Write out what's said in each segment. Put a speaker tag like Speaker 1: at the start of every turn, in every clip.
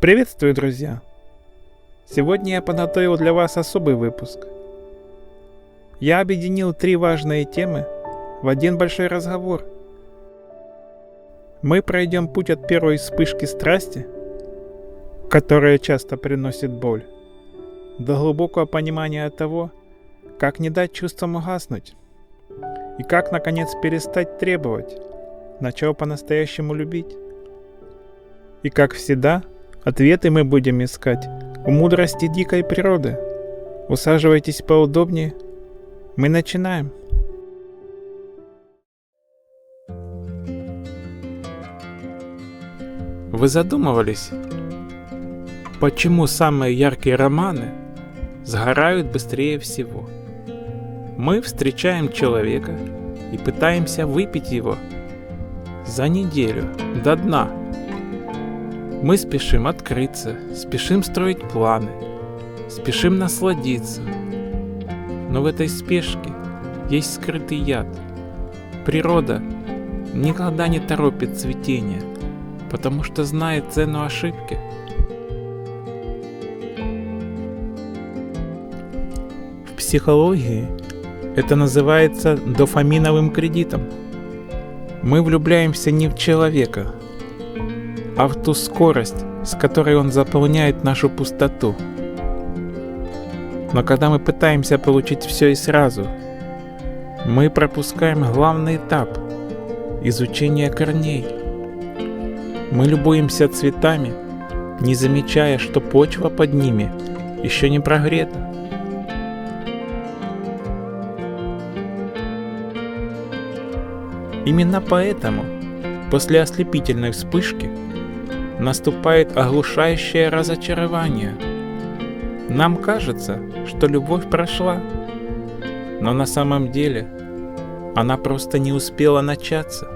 Speaker 1: Приветствую, друзья! Сегодня я подготовил для вас особый выпуск. Я объединил 3 важные темы в один большой разговор. Мы пройдем путь от первой вспышки страсти, которая часто приносит боль, до глубокого понимания того, как не дать чувствам угаснуть, и как, наконец, перестать требовать, начав по-настоящему любить. И, как всегда, ответы мы будем искать у мудрости дикой природы. Усаживайтесь поудобнее. Мы начинаем. Вы задумывались, почему самые яркие романы сгорают быстрее всего? Мы встречаем человека и пытаемся выпить его за неделю до дна. Мы спешим открыться, спешим строить планы, спешим насладиться. Но в этой спешке есть скрытый яд. Природа никогда не торопит цветение, потому что знает цену ошибки. В психологии это называется дофаминовым кредитом. Мы влюбляемся не в человека, а в ту скорость, с которой он заполняет нашу пустоту. Но когда мы пытаемся получить все и сразу, мы пропускаем главный этап – изучение корней. Мы любуемся цветами, не замечая, что почва под ними еще не прогрета. Именно поэтому после ослепительной вспышки наступает оглушающее разочарование. Нам кажется, что любовь прошла, но на самом деле она просто не успела начаться.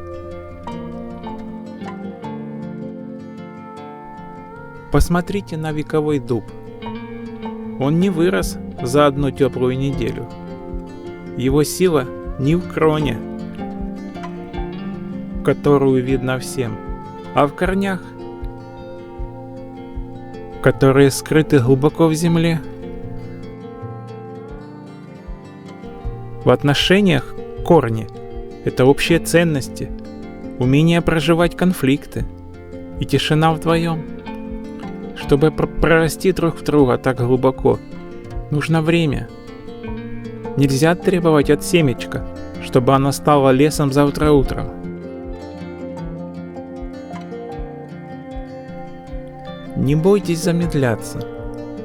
Speaker 1: Посмотрите на вековой дуб. Он не вырос за одну теплую неделю. Его сила не в кроне, которую видно всем, а в корнях, которые скрыты глубоко в земле. В отношениях корни – это общие ценности, умение проживать конфликты и тишина вдвоем. Чтобы прорасти друг в друга так глубоко, нужно время. Нельзя требовать от семечка, чтобы оно стало лесом завтра утром. Не бойтесь замедляться.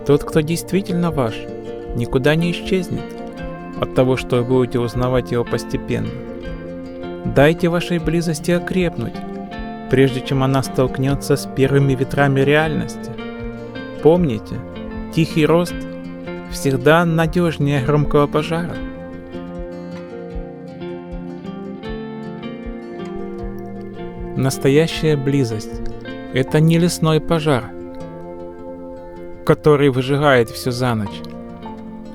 Speaker 1: Тот, кто действительно ваш, никуда не исчезнет от того, что вы будете узнавать его постепенно. Дайте вашей близости окрепнуть, прежде чем она столкнется с первыми ветрами реальности. Помните, тихий рост всегда надежнее громкого пожара. Настоящая близость – это не лесной пожар, который выжигает все за ночь.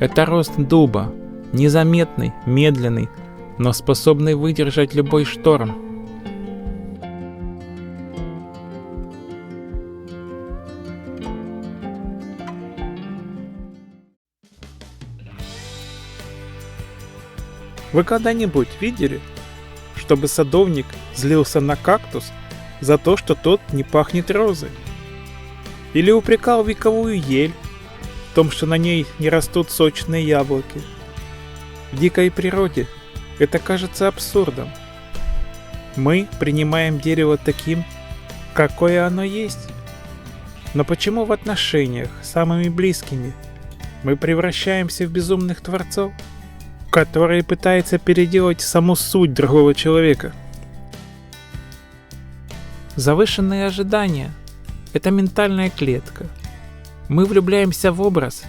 Speaker 1: Это рост дуба, незаметный, медленный, но способный выдержать любой шторм. Вы когда-нибудь видели, чтобы садовник злился на кактус за то, что тот не пахнет розой? Или упрекал вековую ель в том, что на ней не растут сочные яблоки? В дикой природе это кажется абсурдом. Мы принимаем дерево таким, какое оно есть. Но почему в отношениях с самыми близкими мы превращаемся в безумных творцов, которые пытаются переделать саму суть другого человека? Завышенные ожидания – это ментальная клетка. Мы влюбляемся в образ,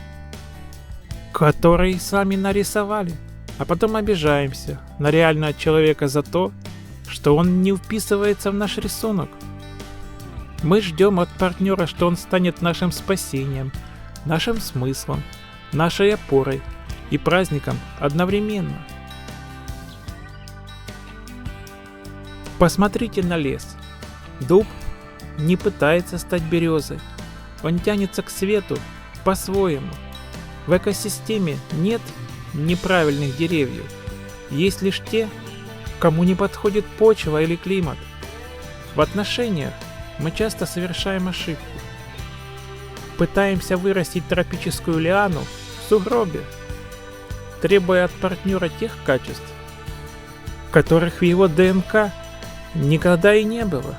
Speaker 1: который сами нарисовали, а потом обижаемся на реального человека за то, что он не вписывается в наш рисунок. Мы ждем от партнера, что он станет нашим спасением, нашим смыслом, нашей опорой и праздником одновременно. Посмотрите на лес. Дуб не пытается стать березой. Он тянется к свету по-своему. В экосистеме нет неправильных деревьев. Есть лишь те, кому не подходит почва или климат. В отношениях мы часто совершаем ошибку. Пытаемся вырастить тропическую лиану в сугробе, требуя от партнера тех качеств, которых в его ДНК никогда и не было.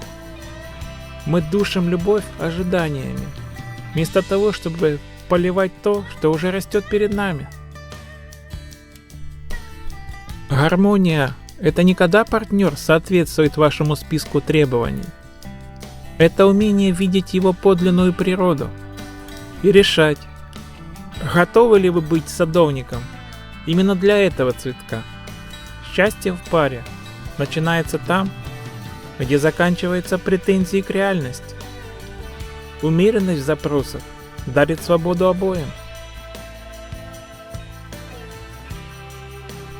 Speaker 1: Мы душим любовь ожиданиями, вместо того, чтобы поливать то, что уже растет перед нами. Гармония – это не когда партнер соответствует вашему списку требований. Это умение видеть его подлинную природу и решать, готовы ли вы быть садовником именно для этого цветка. Счастье в паре начинается там, где заканчиваются претензии к реальности. Умеренность в запросах дарит свободу обоим.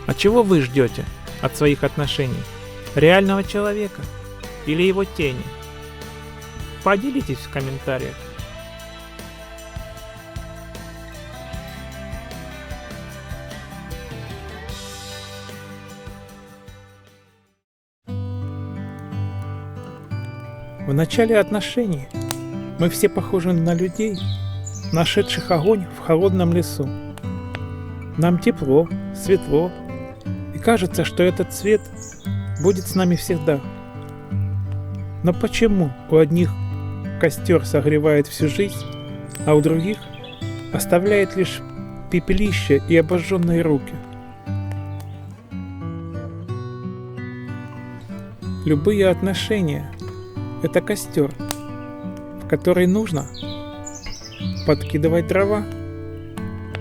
Speaker 1: А чего вы ждете от своих отношений? Реального человека или его тени? Поделитесь в комментариях. В начале отношений мы все похожи на людей, нашедших огонь в холодном лесу. Нам тепло, светло, и кажется, что этот свет будет с нами всегда. Но почему у одних костер согревает всю жизнь, а у других оставляет лишь пепелище и обожженные руки? Любые отношения – это костер, в который нужно подкидывать дрова.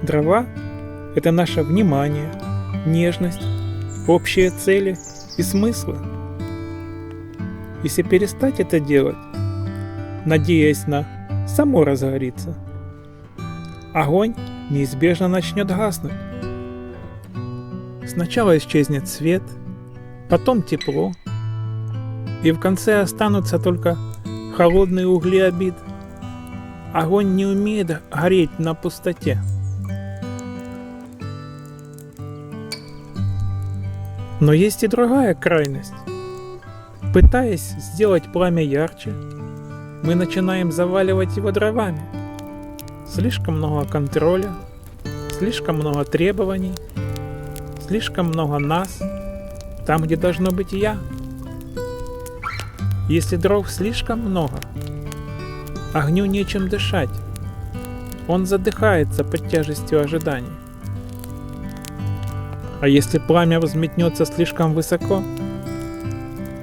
Speaker 1: Дрова – это наше внимание, нежность, общие цели и смыслы. Если перестать это делать, надеясь на само разгорится, огонь неизбежно начнет гаснуть. Сначала исчезнет свет, потом тепло, и в конце останутся только холодные угли обид. Огонь не умеет гореть на пустоте. Но есть и другая крайность. Пытаясь сделать пламя ярче, мы начинаем заваливать его дровами. Слишком много контроля, слишком много требований, слишком много нас, там, где должно быть я. Если дров слишком много, огню нечем дышать. Он задыхается под тяжестью ожиданий. А если пламя взметнется слишком высоко,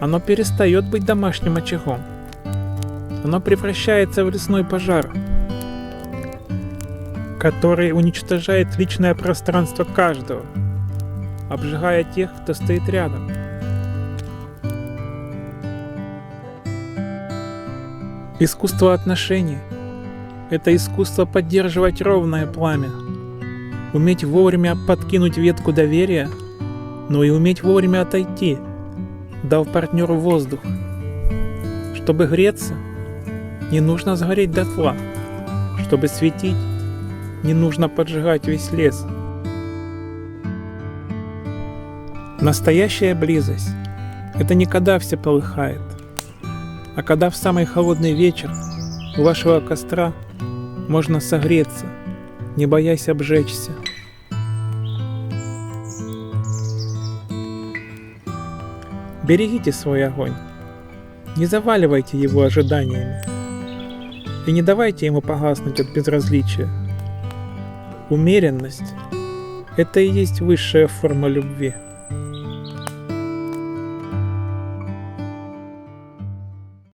Speaker 1: оно перестает быть домашним очагом. Оно превращается в лесной пожар, который уничтожает личное пространство каждого, обжигая тех, кто стоит рядом. Искусство отношений – это искусство поддерживать ровное пламя, уметь вовремя подкинуть ветку доверия, но и уметь вовремя отойти, дав партнеру воздух. Чтобы греться, не нужно сгореть дотла. Чтобы светить, не нужно поджигать весь лес. Настоящая близость – это не когда все полыхает, а когда в самый холодный вечер у вашего костра можно согреться, не боясь обжечься. Берегите свой огонь, не заваливайте его ожиданиями и не давайте ему погаснуть от безразличия. Умеренность – это и есть высшая форма любви.